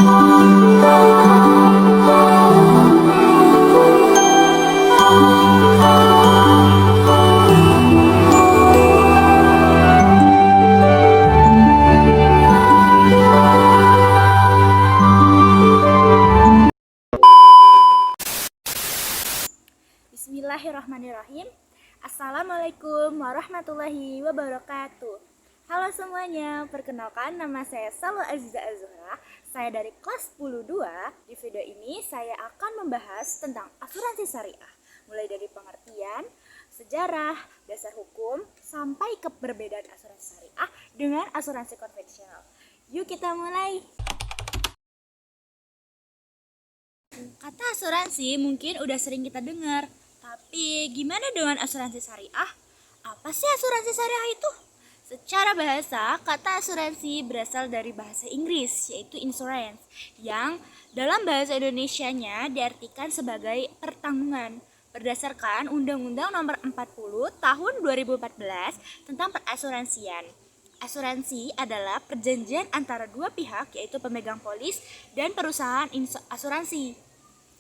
Bismillahirrahmanirrahim. Assalamualaikum warahmatullahi wabarakatuh. Halo semuanya, perkenalkan nama saya Salwa Aziza Az-Zuhra. Saya dari kelas 10-2. Di video ini saya akan membahas tentang asuransi syariah, mulai dari pengertian, sejarah, dasar hukum, sampai ke perbedaan asuransi syariah dengan asuransi konvensional. Yuk kita mulai. Kata asuransi mungkin udah sering kita dengar, tapi gimana dengan asuransi syariah? Apa sih asuransi syariah itu? Secara bahasa, kata asuransi berasal dari bahasa Inggris, yaitu insurance, yang dalam bahasa Indonesianya diartikan sebagai pertanggungan, berdasarkan Undang-Undang Nomor 40 Tahun 2014 tentang perasuransian. Asuransi adalah perjanjian antara dua pihak, yaitu pemegang polis dan perusahaan asuransi,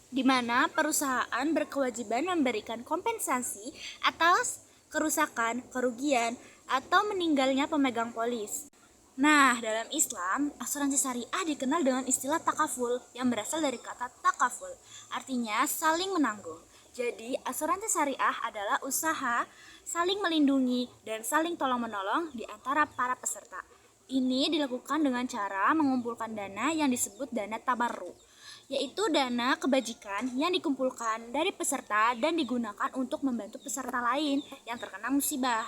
di mana perusahaan berkewajiban memberikan kompensasi atas kerusakan, kerugian, atau meninggalnya pemegang polis. Nah, dalam Islam, asuransi syariah dikenal dengan istilah takaful yang berasal dari kata takaful, artinya saling menanggung. Jadi, asuransi syariah adalah usaha saling melindungi dan saling tolong-menolong di antara para peserta. Ini dilakukan dengan cara mengumpulkan dana yang disebut dana tabarruk, yaitu dana kebajikan yang dikumpulkan dari peserta dan digunakan untuk membantu peserta lain yang terkena musibah.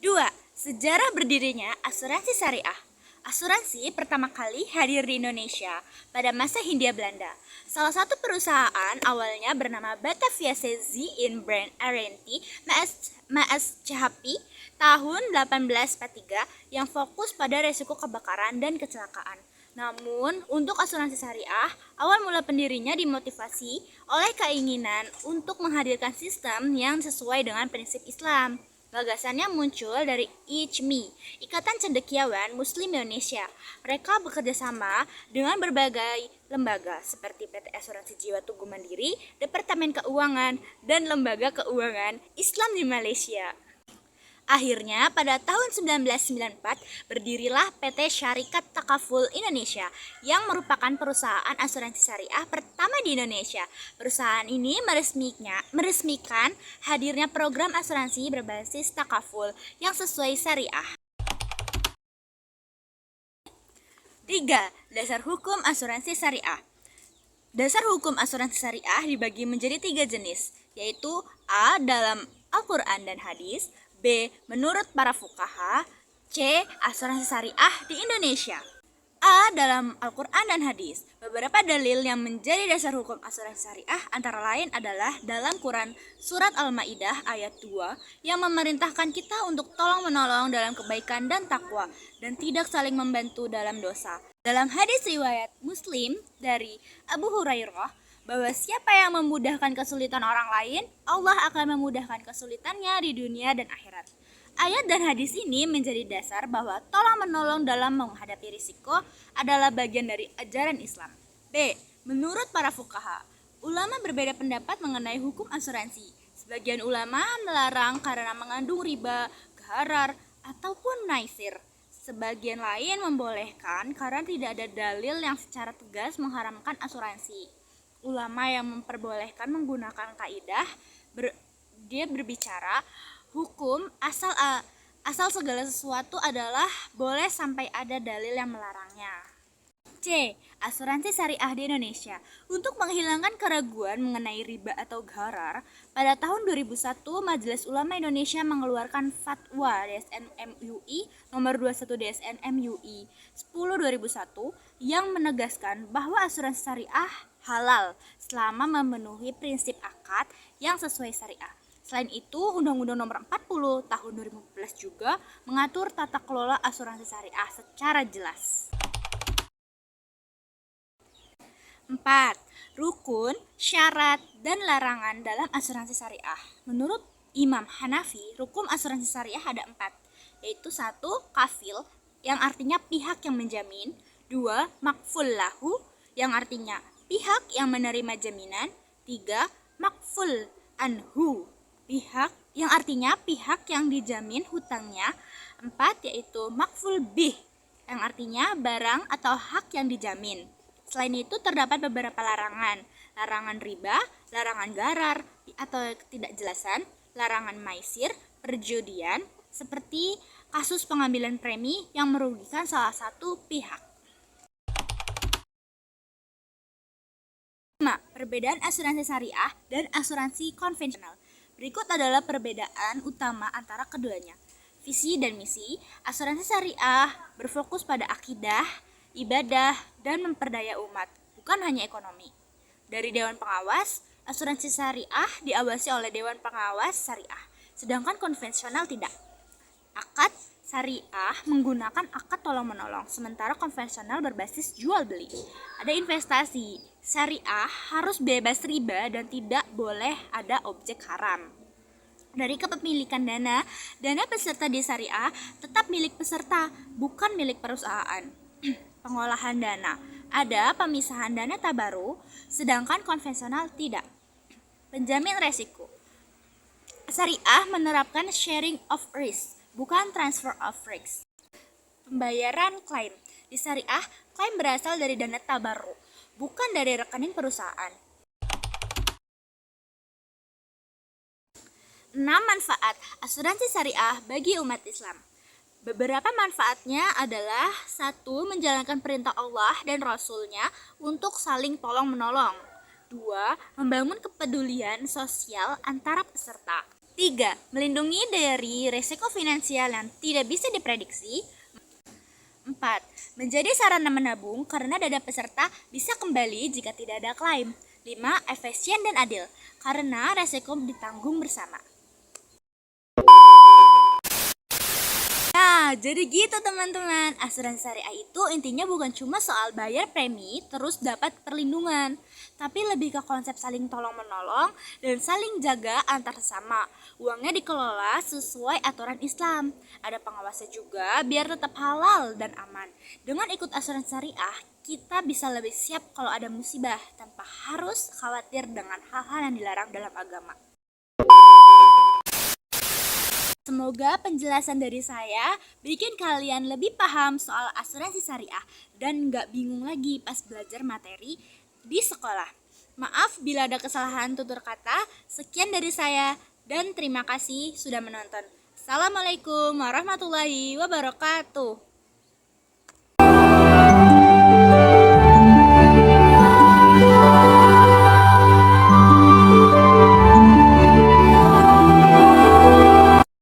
2. Sejarah berdirinya asuransi syariah. Asuransi pertama kali hadir di Indonesia pada masa Hindia Belanda. Salah satu perusahaan awalnya bernama Batavia Sezi in Brand R&T Maaschapi tahun 1843 yang fokus pada resiko kebakaran dan kecelakaan. Namun, untuk asuransi syariah, awal mula pendirinya dimotivasi oleh keinginan untuk menghadirkan sistem yang sesuai dengan prinsip Islam. Gagasannya muncul dari ICMI, Ikatan Cendekiawan Muslim Indonesia. Mereka bekerja sama dengan berbagai lembaga seperti PT Asuransi Jiwa Tugu Mandiri, Departemen Keuangan, dan Lembaga Keuangan Islam di Malaysia. Akhirnya, pada tahun 1994, berdirilah PT Syarikat Takaful Indonesia yang merupakan perusahaan asuransi syariah pertama di Indonesia. Perusahaan ini meresmikan hadirnya program asuransi berbasis takaful yang sesuai syariah. 3. Dasar hukum asuransi syariah. Dasar hukum asuransi syariah dibagi menjadi 3 jenis, yaitu A. Dalam Al-Quran dan Hadis, B. Menurut para fuqaha, C. Asuransi syariah di Indonesia. A. Dalam Al-Quran dan Hadis. Beberapa dalil yang menjadi dasar hukum asuransi syariah antara lain adalah dalam Quran Surat Al-Ma'idah ayat 2 yang memerintahkan kita untuk tolong-menolong dalam kebaikan dan takwa dan tidak saling membantu dalam dosa. Dalam hadis riwayat Muslim dari Abu Hurairah, bahwa siapa yang memudahkan kesulitan orang lain, Allah akan memudahkan kesulitannya di dunia dan akhirat. Ayat dan hadis ini menjadi dasar bahwa tolong-menolong dalam menghadapi risiko adalah bagian dari ajaran Islam. B. Menurut para fuqaha, ulama berbeda pendapat mengenai hukum asuransi. Sebagian ulama melarang karena mengandung riba, gharar, ataupun naisir. Sebagian lain membolehkan karena tidak ada dalil yang secara tegas mengharamkan asuransi. Ulama yang memperbolehkan menggunakan kaidah dia berbicara hukum asal segala sesuatu adalah boleh sampai ada dalil yang melarangnya. C. Asuransi syariah di Indonesia. Untuk menghilangkan keraguan mengenai riba atau gharar, pada tahun 2001 Majelis Ulama Indonesia mengeluarkan Fatwa DSN MUI nomor 21 DSN MUI 10/2001 yang menegaskan bahwa asuransi syariah halal selama memenuhi prinsip akad yang sesuai syariah. Selain itu, Undang-Undang Nomor 40 Tahun 2014 juga mengatur tata kelola asuransi syariah secara jelas. 4. Rukun, syarat, dan larangan dalam asuransi syariah. Menurut Imam Hanafi, rukun asuransi syariah ada 4, yaitu 1. Kafil. yang artinya pihak yang menjamin. 2. Makful lahu, yang artinya pihak yang menerima jaminan. 3. Makful anhu, pihak yang artinya pihak yang dijamin hutangnya. 4. Yaitu makful bih, yang artinya barang atau hak yang dijamin. Selain itu terdapat beberapa larangan. Larangan riba, larangan garar atau ketidakjelasan, larangan maisir, perjudian, seperti kasus pengambilan premi yang merugikan salah satu pihak. 5. Perbedaan asuransi syariah dan asuransi konvensional. Berikut adalah perbedaan utama antara keduanya. Visi dan misi, asuransi syariah berfokus pada akidah, ibadah, dan memperdaya umat, bukan hanya ekonomi. Dari Dewan Pengawas, asuransi syariah diawasi oleh Dewan Pengawas Syariah, sedangkan konvensional tidak. Akad syariah menggunakan akad tolong-menolong, sementara konvensional berbasis jual beli. Ada investasi, syariah harus bebas riba dan tidak boleh ada objek haram. Dari kepemilikan dana peserta di syariah tetap milik peserta, bukan milik perusahaan. Pengolahan dana, ada pemisahan dana tabaru, sedangkan konvensional tidak. Penjamin resiko, syariah menerapkan sharing of risk, bukan transfer of risk. Pembayaran klaim, di syariah klaim berasal dari dana tabaru, bukan dari rekening perusahaan. 6. Manfaat asuransi syariah bagi umat Islam. Beberapa manfaatnya adalah 1. Menjalankan perintah Allah dan Rasul-Nya untuk saling tolong-menolong. 2. Membangun kepedulian sosial antara peserta. 3. Melindungi dari resiko finansial yang tidak bisa diprediksi. 4. Menjadi sarana menabung karena dana peserta bisa kembali jika tidak ada klaim. 5. Efisien dan adil karena resiko ditanggung bersama. Nah, jadi gitu teman-teman. Asuransi syariah itu intinya bukan cuma soal bayar premi terus dapat perlindungan, tapi lebih ke konsep saling tolong-menolong dan saling jaga antar sesama. Uangnya dikelola sesuai aturan Islam. Ada pengawasnya juga biar tetap halal dan aman. Dengan ikut asuransi syariah, kita bisa lebih siap kalau ada musibah tanpa harus khawatir dengan hal-hal yang dilarang dalam agama. Semoga penjelasan dari saya bikin kalian lebih paham soal asuransi syariah dan nggak bingung lagi pas belajar materi di sekolah. Maaf bila ada kesalahan tutur kata. Sekian dari saya dan terima kasih sudah menonton. Assalamualaikum warahmatullahi wabarakatuh.